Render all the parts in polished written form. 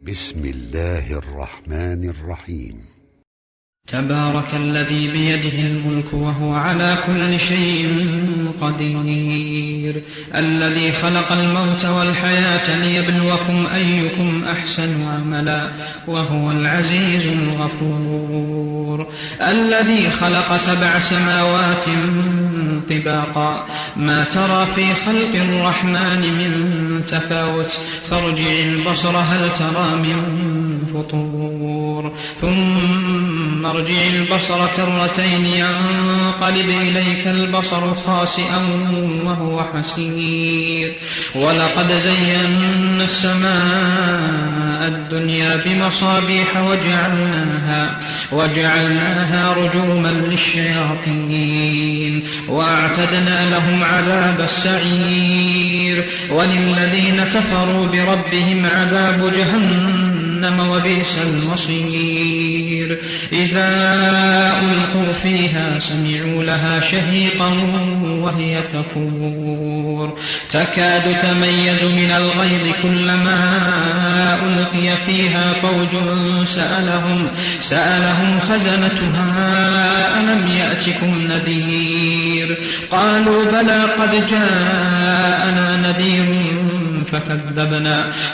بسم الله الرحمن الرحيم. تبارك الذي بيده الملك وهو على كل شيء قدير، الذي خلق الموت والحياة ليبلوكم أيكم أحسن عملا وهو العزيز الغفور، الذي خلق 7 سماوات طباقا ما ترى في خلق الرحمن من تفاوت فارجع البصر هل ترى من فطور، ثم ارجع البصر كرتين ينقلب إليك البصر خاسئا وهو حسير، ولقد زينا السماء الدنيا بمصابيح وجعلناها رجوما للشياطين وأعتدنا لهم عذاب السعير، وللذين كفروا بربهم عذاب جهنم وبئس المصير، إذا ألقوا فيها سمعوا لها شهيقا وهي تفور تكاد تميز من الغيظ كلما ألقي فيها فوج سألهم خزنتها ألم يأتكم نذير، قالوا بلى قد جاءنا نذير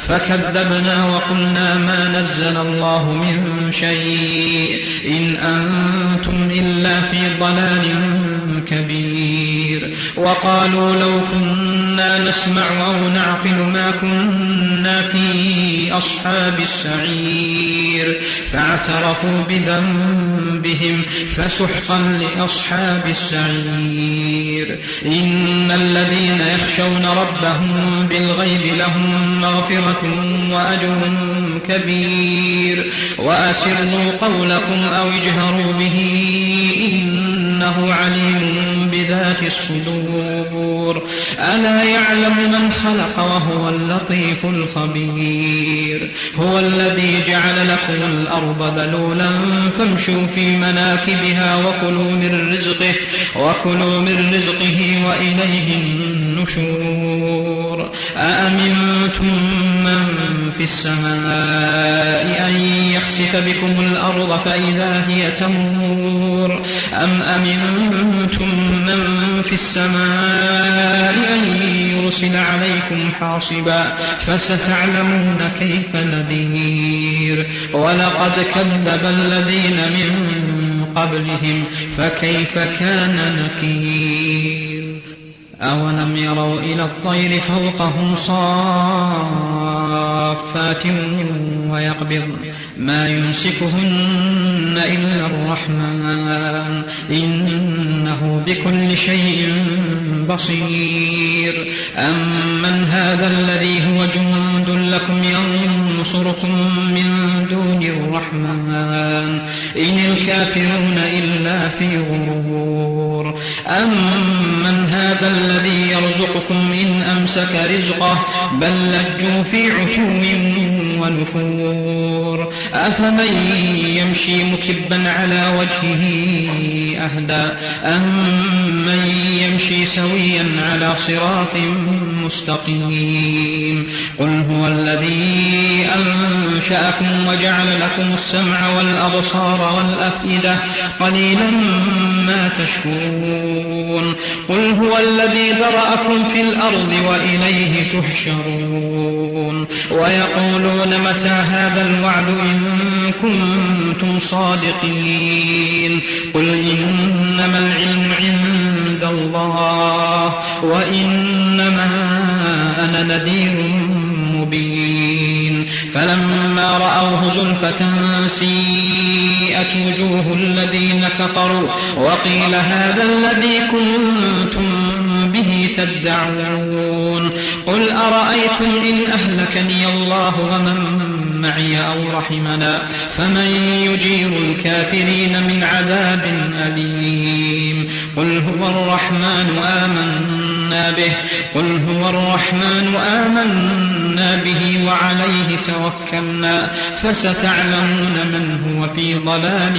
فكذبنا وقلنا ما نزل الله من شيء إن أنتم إلا في ضلال كبير، وقالوا لو كنا نسمع أو نعقل ما كنا في أصحاب السعير، فاعترفوا بذنبهم فسحقا لأصحاب السعير، إن الذين يخشون ربهم بالغيب لهم مغفرة وأجر كبير، وأسروا قولكم أو اجهروا به إنه عليم بذات الصدور، ألا يعلم من خلق وهو اللطيف الخبير، هو الذي جعل لكم الأرض ذلولا فامشوا في مناكبها وكلوا من رزقه وإليه النشور، أأمنتم من في السماء أن يخسف بكم الأرض فإذا هي تمور، أم أمنتم من في السماء أن يرسل عليكم حاصبا فستعلمون كيف نذير، ولقد كذب الذين من قبلهم فكيف كان نكير، أولم يروا إلى الطير فوقهم صافات ويقبض ما يمسكهن إلا الرحمن إنه بكل شيء بصير، أمن هذا الذي هو جند لكم ينصركم من دون الرحمن إن الكافرون إلا في غرور، أمن هذا الذي يرزقكم إن أمسك رزقه بل لجوا في عتو ونفور، أفمن يمشي مكبا على وجهه أهدى أمن يمشي سويا على صراط مستقيم، قل هو الذي أنشأكم وجعل لكم السمع والأبصار والأفئدة قليلا ما تشكرون، قل هو الذي ذرأكم في الأرض وإليه تحشرون، ويقولون متى هذا الوعد إن كنتم صادقين، قل إنما العلم عند الله وإنما أنا نذير مبين، فلما رأوه زلفة سيئت وجوه الذين كفروا وقيل هذا الذي كنتم به تدعون، قل أرأيتم إن أهلكني الله ومن معي أو رحمنا فمن يجير الكافرين من عذاب أليم، قل هو الرحمن آمنا به وعليه توكلنا فستعلمون من هو في ضلال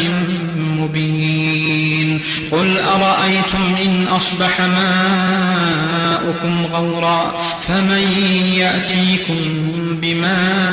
مبين، قل أرأيتم إن أصبح ماؤكم غورا فمن يأتيكم بماء